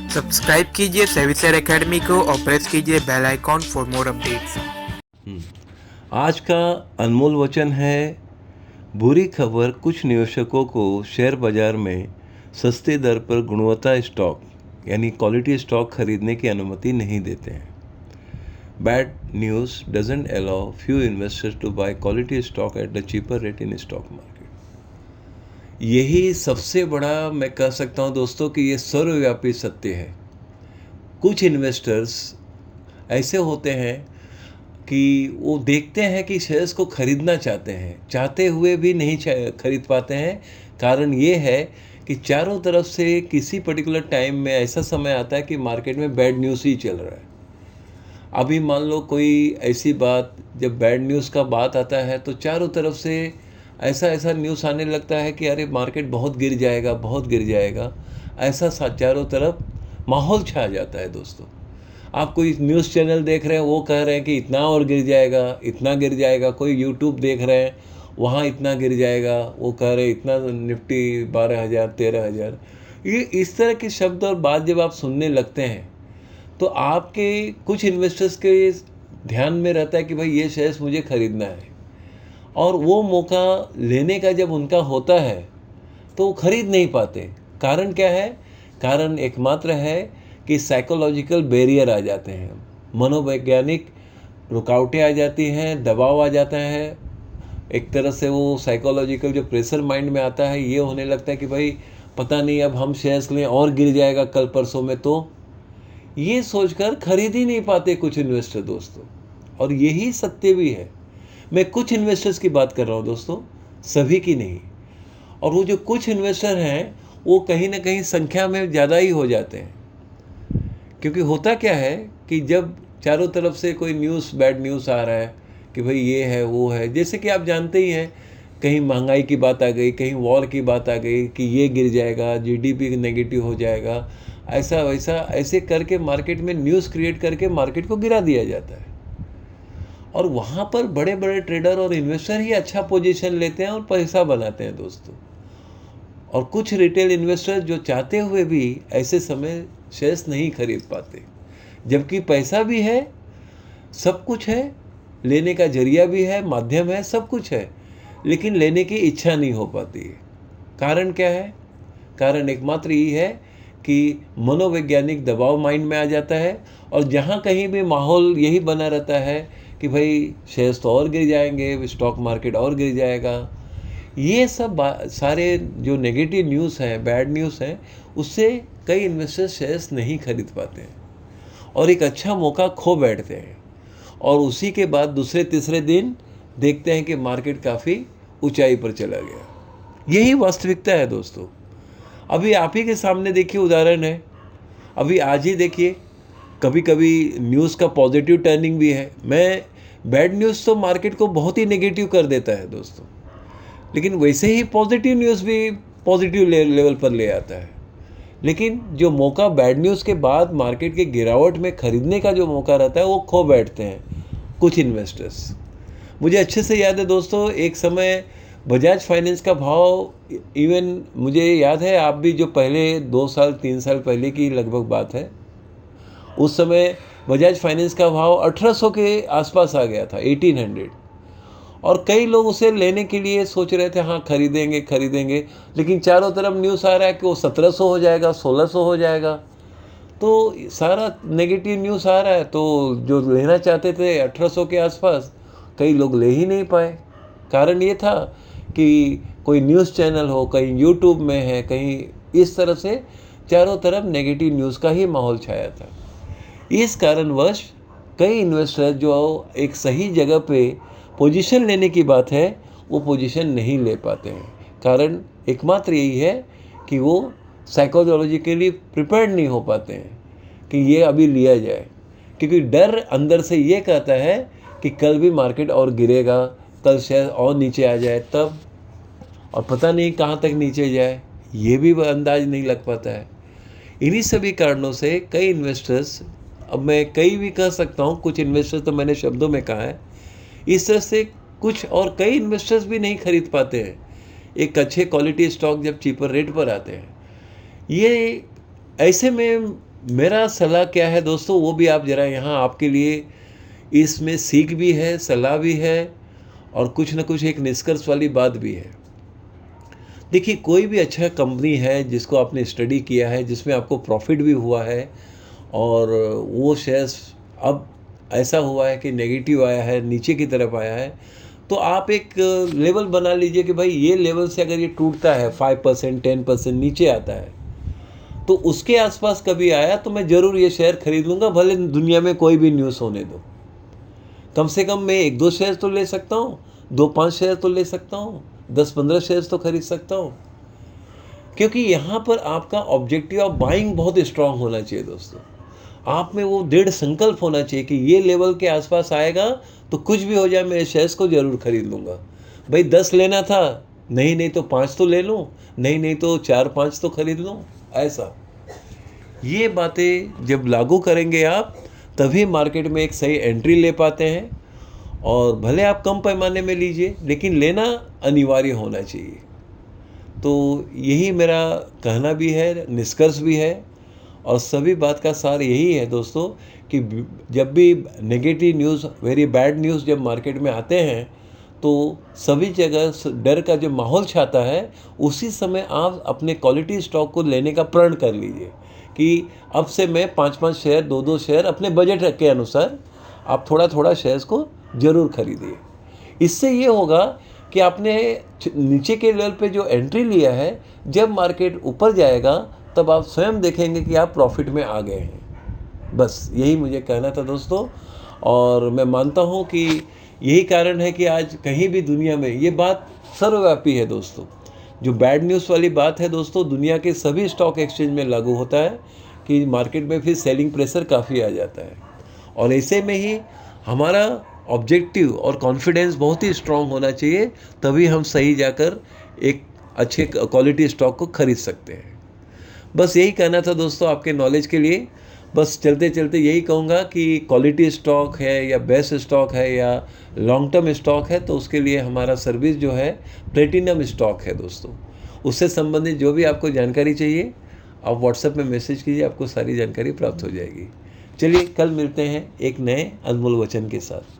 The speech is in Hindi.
सब्सक्राइब कीजिए सेविसर एकेडमी को और प्रेस कीजिए bell icon for more updates. आज का अनमोल वचन है, बुरी खबर कुछ निवेशकों को शेयर बाजार में सस्ती दर पर गुणवत्ता स्टॉक यानी क्वालिटी स्टॉक खरीदने की अनुमति नहीं देते हैं। Bad news doesn't allow few investors to buy quality stock at the cheaper rate in stock market. यही सबसे बड़ा मैं कह सकता हूँ दोस्तों कि ये सर्वव्यापी सत्य है। कुछ इन्वेस्टर्स ऐसे होते हैं कि वो देखते हैं कि शेयर्स को खरीदना चाहते हुए भी नहीं खरीद पाते हैं। कारण ये है कि चारों तरफ से किसी पर्टिकुलर टाइम में ऐसा समय आता है कि मार्केट में बैड न्यूज़ ही चल रहा है। अभी मान लो कोई ऐसी बात, जब बैड न्यूज़ का बात आता है तो चारों तरफ से ऐसा न्यूज़ आने लगता है कि अरे मार्केट बहुत गिर जाएगा। ऐसा चारों तरफ माहौल छा जाता है दोस्तों। आप कोई न्यूज़ चैनल देख रहे हैं, वो कह रहे हैं कि इतना और गिर जाएगा। कोई यूट्यूब देख रहे हैं, वहाँ इतना गिर जाएगा, वो कह रहे हैं इतना निफ्टी 12,000 13,000। ये इस तरह के शब्द और बात जब आप सुनने लगते हैं तो आपके कुछ इन्वेस्टर्स के ध्यान में रहता है कि भाई ये शेयर्स मुझे ख़रीदना है, और वो मौका लेने का जब उनका होता है तो वो खरीद नहीं पाते। कारण क्या है? कारण एकमात्र है कि साइकोलॉजिकल बैरियर आ जाते हैं, मनोवैज्ञानिक रुकावटें आ जाती हैं, दबाव आ जाता है। एक तरह से वो साइकोलॉजिकल जो प्रेशर माइंड में आता है, ये होने लगता है कि भाई पता नहीं अब हम शेयर्स लें और गिर जाएगा कल परसों में, तो ये सोचकर खरीद ही नहीं पाते कुछ इन्वेस्टर दोस्तों। और यही सत्य भी है। मैं कुछ इन्वेस्टर्स की बात कर रहा हूँ दोस्तों, सभी की नहीं। और वो जो कुछ इन्वेस्टर हैं वो कहीं ना कहीं संख्या में ज़्यादा ही हो जाते हैं। क्योंकि होता क्या है कि जब चारों तरफ से कोई बैड न्यूज़ आ रहा है कि भाई ये है वो है, जैसे कि आप जानते ही हैं, कहीं महंगाई की बात आ गई, कहीं वॉर की बात आ गई कि ये गिर जाएगा, जीडीपी नेगेटिव हो जाएगा, ऐसा वैसा ऐसे करके मार्केट में न्यूज़ क्रिएट करके मार्केट को गिरा दिया जाता है। और वहाँ पर बड़े बड़े ट्रेडर और इन्वेस्टर ही अच्छा पोजीशन लेते हैं और पैसा बनाते हैं दोस्तों। और कुछ रिटेल इन्वेस्टर जो चाहते हुए भी ऐसे समय शेयर्स नहीं खरीद पाते, जबकि पैसा भी है, सब कुछ है, लेने का जरिया भी है, माध्यम है, सब कुछ है, लेकिन लेने की इच्छा नहीं हो पाती है। कारण क्या है? कारण एकमात्र यही है कि मनोवैज्ञानिक दबाव माइंड में आ जाता है, और जहाँ कहीं भी माहौल यही बना रहता है कि भाई शेयर्स तो और गिर जाएंगे, स्टॉक मार्केट और गिर जाएगा। ये सब सारे जो नेगेटिव न्यूज़ हैं, बैड न्यूज़ हैं, उससे कई इन्वेस्टर्स शेयर्स नहीं खरीद पाते हैं और एक अच्छा मौका खो बैठते हैं। और उसी के बाद दूसरे तीसरे दिन देखते हैं कि मार्केट काफ़ी ऊंचाई पर चला गया। यही वास्तविकता है दोस्तों। अभी आप ही के सामने देखिए, उदाहरण है, अभी आज ही देखिए, कभी कभी न्यूज़ का पॉजिटिव टर्निंग भी है। बैड न्यूज़ तो मार्केट को बहुत ही नेगेटिव कर देता है दोस्तों, लेकिन वैसे ही पॉजिटिव न्यूज़ भी पॉजिटिव लेवल पर ले आता है। लेकिन जो मौका बैड न्यूज़ के बाद मार्केट के गिरावट में खरीदने का जो मौका रहता है, वो खो बैठते हैं कुछ इन्वेस्टर्स। मुझे अच्छे से याद है दोस्तों, एक समय बजाज फाइनेंस का भाव, इवन मुझे याद है, आप भी जो पहले 2 साल 3 साल पहले की लगभग बात है, उस समय बजाज फाइनेंस का भाव 1800 के आसपास आ गया था, 1800। और कई लोग उसे लेने के लिए सोच रहे थे, हाँ खरीदेंगे, लेकिन चारों तरफ न्यूज़ आ रहा है कि वो 1700 हो जाएगा, 1600 हो जाएगा। तो सारा नेगेटिव न्यूज़ आ रहा है, तो जो लेना चाहते थे 1800 के आसपास, कई लोग ले ही नहीं पाए। कारण ये था कि कोई न्यूज़ चैनल हो, कहीं यूट्यूब में है, कहीं इस तरह से चारों तरफ नेगेटिव न्यूज़ का ही माहौल छाया था। इस कारणवश कई इन्वेस्टर जो एक सही जगह पे पोजीशन लेने की बात है, वो पोजीशन नहीं ले पाते हैं। कारण एकमात्र यही है कि वो साइकोलॉजिकली प्रिपेयर्ड नहीं हो पाते हैं कि ये अभी लिया जाए, क्योंकि डर अंदर से ये कहता है कि कल भी मार्केट और गिरेगा, कल शेयर और नीचे आ जाए तब, और पता नहीं कहाँ तक नीचे जाए, ये भी अंदाज नहीं लग पाता है। इन्हीं सभी कारणों से कई इन्वेस्टर्स, अब मैं कई भी कह सकता हूँ, कुछ इन्वेस्टर्स तो मैंने शब्दों में कहा है, इस तरह से कुछ और कई इन्वेस्टर्स भी नहीं खरीद पाते हैं एक अच्छे क्वालिटी स्टॉक जब चीपर रेट पर आते हैं। ये ऐसे में मेरा सलाह क्या है दोस्तों, वो भी आप ज़रा यहाँ आपके लिए इसमें सीख भी है, सलाह भी है और कुछ ना कुछ एक निष्कर्ष वाली बात भी है। देखिए, कोई भी अच्छा कंपनी है जिसको आपने स्टडी किया है, जिसमें आपको प्रॉफिट भी हुआ है और वो शेयर्स अब ऐसा हुआ है कि नेगेटिव आया है, नीचे की तरफ आया है, तो आप एक लेवल बना लीजिए कि भाई ये लेवल से अगर ये टूटता है 5% 10% नीचे आता है, तो उसके आसपास कभी आया तो मैं ज़रूर ये शेयर खरीद लूँगा, भले दुनिया में कोई भी न्यूज़ होने दो। कम से कम मैं 1-2 शेयर तो ले सकता हूँ, 2-5 शेयर तो ले सकता हूँ, 10-15 शेयर्स तो खरीद सकता हूँ। क्योंकि यहाँ पर आपका ऑब्जेक्टिव ऑफ बाइंग बहुत स्ट्रांग होना चाहिए दोस्तों। आप में वो दृढ़ संकल्प होना चाहिए कि ये लेवल के आसपास आएगा तो कुछ भी हो जाए मैं शेयर्स को ज़रूर खरीद लूँगा। भाई 10 लेना था, नहीं तो 5 तो ले लूँ, नहीं तो 4-5 तो खरीद लूँ, ऐसा। ये बातें जब लागू करेंगे आप, तभी मार्केट में एक सही एंट्री ले पाते हैं। और भले आप कम पैमाने में लीजिए, लेकिन लेना अनिवार्य होना चाहिए। तो यही मेरा कहना भी है, निष्कर्ष भी है और सभी बात का सार यही है दोस्तों कि जब भी negative news, very bad news जब मार्केट में आते हैं, तो सभी जगह डर का जो माहौल छाता है, उसी समय आप अपने क्वालिटी स्टॉक को लेने का प्रण कर लीजिए कि अब से मैं 5-5 शेयर, 2-2 शेयर अपने बजट के अनुसार आप थोड़ा शेयर्स को ज़रूर खरीदिए। इससे ये होगा कि आपने नीचे के लेवल पे जो एंट्री लिया है, जब मार्केट ऊपर जाएगा तब आप स्वयं देखेंगे कि आप प्रॉफिट में आ गए हैं। बस यही मुझे कहना था दोस्तों, और मैं मानता हूँ कि यही कारण है कि आज कहीं भी दुनिया में ये बात सर्वव्यापी है दोस्तों। जो बैड न्यूज़ वाली बात है दोस्तों, दुनिया के सभी स्टॉक एक्सचेंज में लागू होता है कि मार्केट में फिर सेलिंग प्रेशर काफ़ी आ जाता है। और ऐसे में ही हमारा ऑब्जेक्टिव और कॉन्फिडेंस बहुत ही स्ट्रांग होना चाहिए, तभी हम सही जाकर एक अच्छे क्वालिटी स्टॉक को खरीद सकते हैं। बस यही कहना था दोस्तों आपके नॉलेज के लिए। बस चलते चलते यही कहूँगा कि क्वालिटी स्टॉक है या बेस्ट स्टॉक है या लॉन्ग टर्म स्टॉक है, तो उसके लिए हमारा सर्विस जो है प्लेटिनम स्टॉक है दोस्तों। उससे संबंधित जो भी आपको जानकारी चाहिए, आप व्हाट्सएप में मैसेज कीजिए, आपको सारी जानकारी प्राप्त हो जाएगी। चलिए, कल मिलते हैं एक नए अनमोल वचन के साथ।